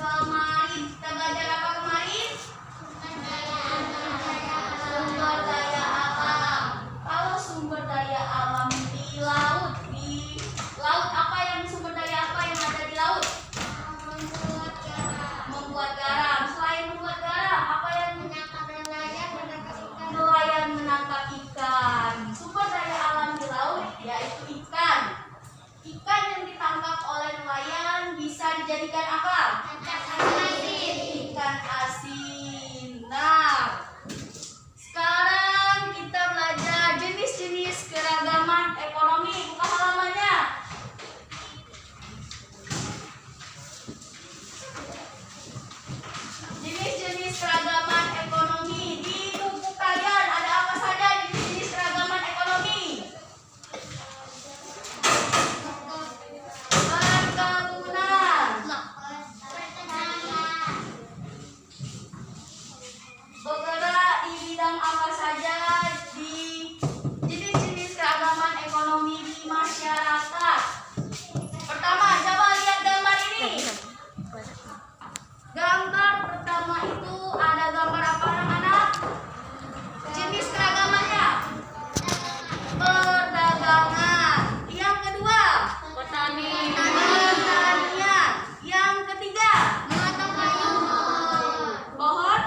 Kemarin kita belajar apa kemarin? Sumber daya alam. Kalau sumber daya alam di laut apa yang sumber daya apa yang ada di laut? Membuat garam. Selain membuat garam, apa yang nelayan menangkap ikan. Sumber daya alam di laut yaitu ikan. Ikan yang ditangkap oleh nelayan bisa dijadikan apa? Ikan asin. Nah, sekarang kita belajar jenis-jenis keragaman ekonomi. Buka halamannya. Jenis-jenis keragaman ekonomi. Di buku kalian ada apa saja jenis-jenis keragaman ekonomi? Perkebunan. Bergerak di bidang apa saja di jenis-jenis keragaman ekonomi di masyarakat. Pertama, coba lihat gambar ini. Gambar pertama itu ada gambar apa anak-anak? Jenis keragamannya perdagangan. Yang kedua pertanian. Yang ketiga pohon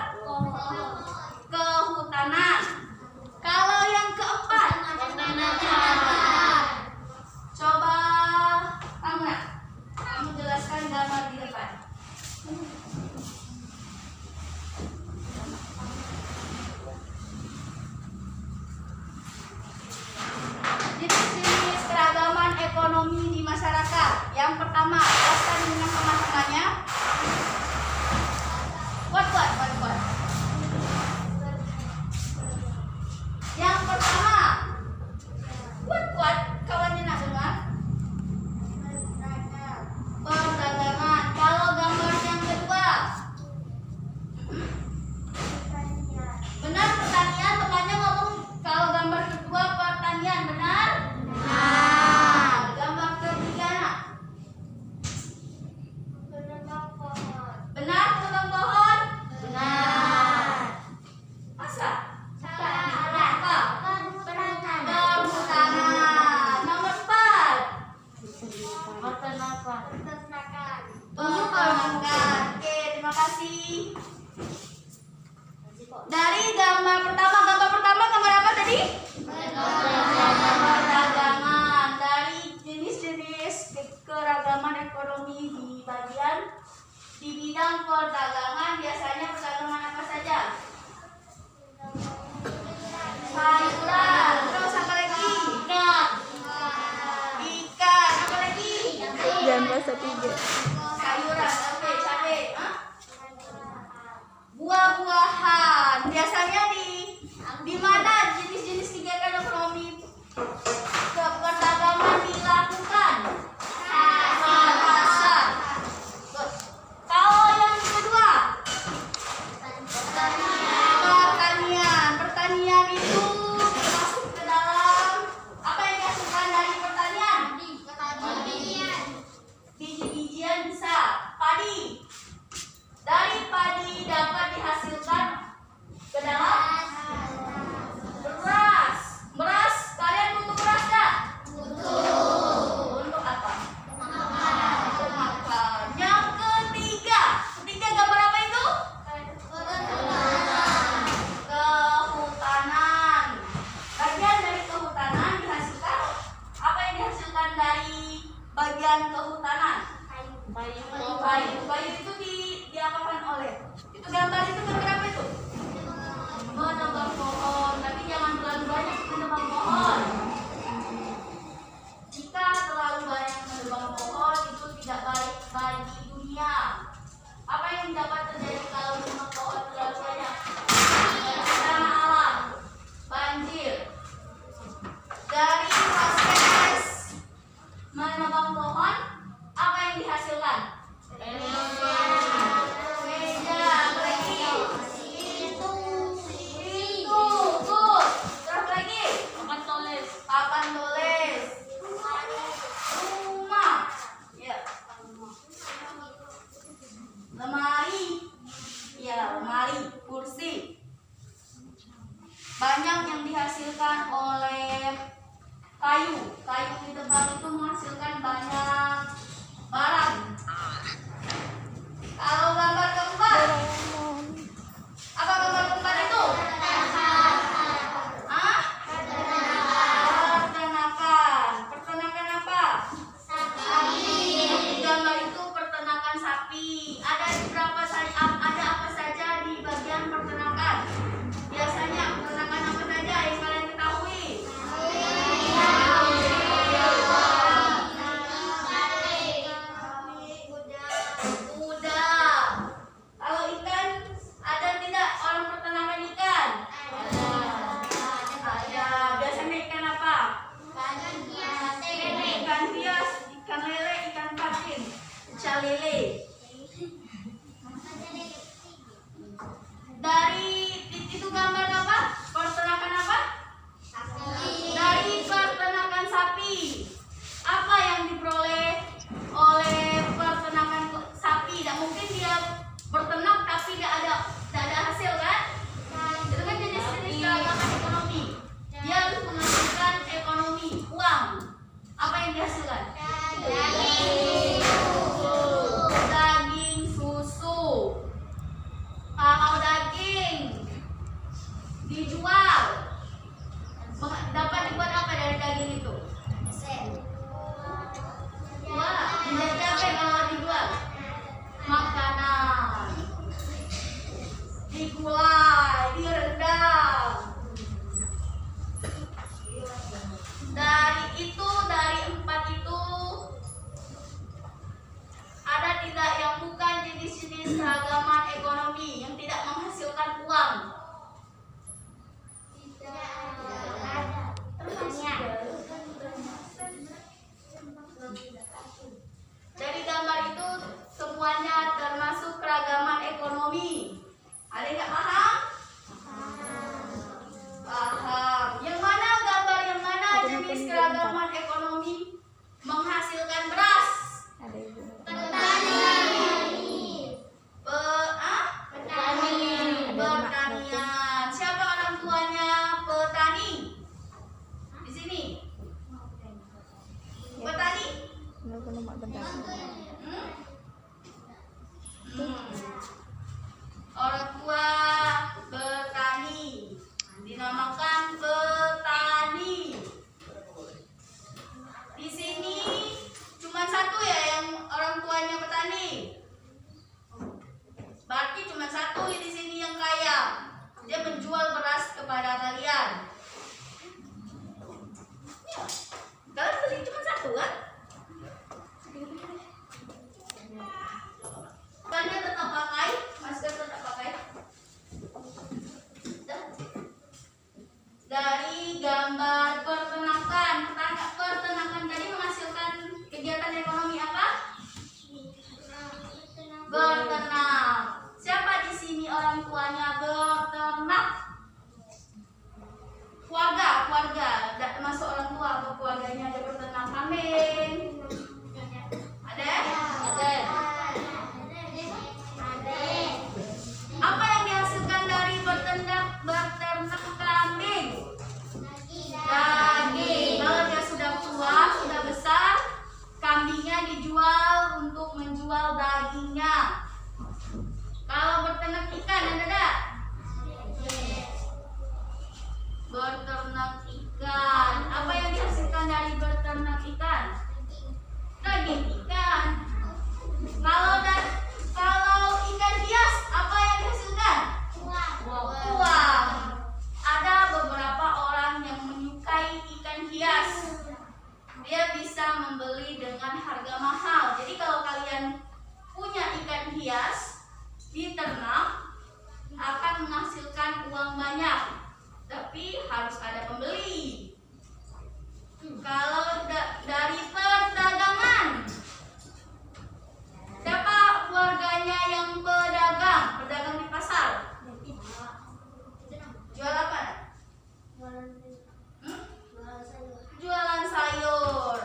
kehutanan. Kalau yang keempat coba kamu jelaskan gambar di depan. Jenis-jenis keragaman ekonomi di masyarakat. Yang pertama, jelaskan dengan teman-temannya. Kuat. Yang pertama, kuat. Kawannya nak dengar? Perdagangan. Kalau gambar yang kedua, benar pertanian. Temannya ngomong kalau gambar kedua pertanian, benar? Gambar ketiga nak? Benar tebang pohon? Benar. Masa? Apa? Perhutanan. Nomor 4. Peternakan. Oke, terima kasih. Dari gambar pertama gambar apa tadi? Perdagangan. Dari jenis-jenis keragaman ekonomi di bidang perdagangan biasanya perdagangan apa saja? Sayuran. Terus apa lagi? Ikan. Apa lagi? Jangan bahasa 3. Sayuran, cabai. Buah-buahan. Biasanya di mana jenis-jenis kegiatan ekonomi perdagangan dilakukan? Pasar. Kalau yang kedua, pertanian itu masuk ke dalam apa yang dihasilkan dari pertanian? Biji-bijian bisa padi. Dari padi dapat dihasilkan ke dalam beras. Kalian butuh beras gak? Butuh. Untuk apa? Untuk makan. Yang ketiga gambar apa itu? Kehutanan. Bagian dari kehutanan dihasilkan apa yang dihasilkan dari bagian kehutanan? Kayu itu diapakan oleh? Itu gambar apa itu? Menebang pohon. Tapi jangan terlalu banyak menebang pohon. Jika terlalu banyak menebang pohon itu tidak baik bagi dunia. Apa yang dapat terjadi kalau menebang pohon terlalu banyak? Bencana alam, banjir. Dari proses menebang pohon, apa yang dihasilkan? Papan tulis. Rumah. Ya. tak ada hasil kan? Itu kan jenis-jenis keragaman ekonomi. Dia harus menghasilkan ekonomi, uang. Apa yang dihasilkan? Daging, susu. Kalau daging dijual, dapat dibuat apa dari daging itu? Wah, menjadi apa kalau dijual? Makanan. Digulai, direndam. Dari empat itu ada tidak yang bukan jenis-jenis keragaman ekonomi yang tidak menghasilkan uang? Dari gambar itu semuanya termasuk keragaman ekonomi. Ada yang nggak paham? Paham. Yang mana gambar yang mana jenis keragaman ekonomi menghasilkan beras? Ada ibu. Pertanian. Siapa orang tuanya petani? Di sini. Petani? Benar-benar mak benda. Orang tua petani dinamakan petani. Di sini cuma satu ya yang orang tuanya petani. Berarti cuma satu di sini yang kaya. Dia menjual beras kepada kalian. Ya, kalian beli cuma satu kan? Kalian tetap pakai masker, tetap pakai. Dari gambar peternakan, peternakan tadi menghasilkan kegiatan ekonomi apa? Beternak. Siapa di sini orang tuanya beternak? Keluarga. Termasuk orang tua atau keluarganya ada beternak kambing? Ada? Ada. Apa yang dihasilkan dari beternak kambing? Daging. Kalau dia sudah tua, sudah besar, kambingnya dijual untuk menjual dagingnya. Kalau beternak ikan ada tak? Beternak ikan. Apa yang dihasilkan dari beternak ikan? Daging ikan. Kalau ikan hias, apa yang dihasilkan? Uang. Ada beberapa orang yang menyukai ikan hias. Dia bisa membeli dengan harga mahal. Jadi kalau kalian punya ikan hias diternak, akan menghasilkan uang banyak. Tapi harus ada pembeli. Kalau dari perdagangan, siapa keluarganya yang pedagang di pasar? Jual apa? Jualan sayur.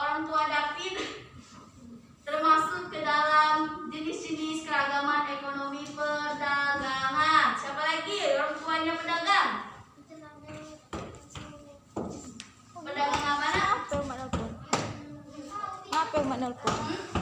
Orang tua David termasuk ke dalam jenis-jenis keragaman ekonomi perdagangan. Siapa lagi orang tuanya pedagang? Pedagang apa? Apa yang mak nelpon? Apa yang mak nelpon?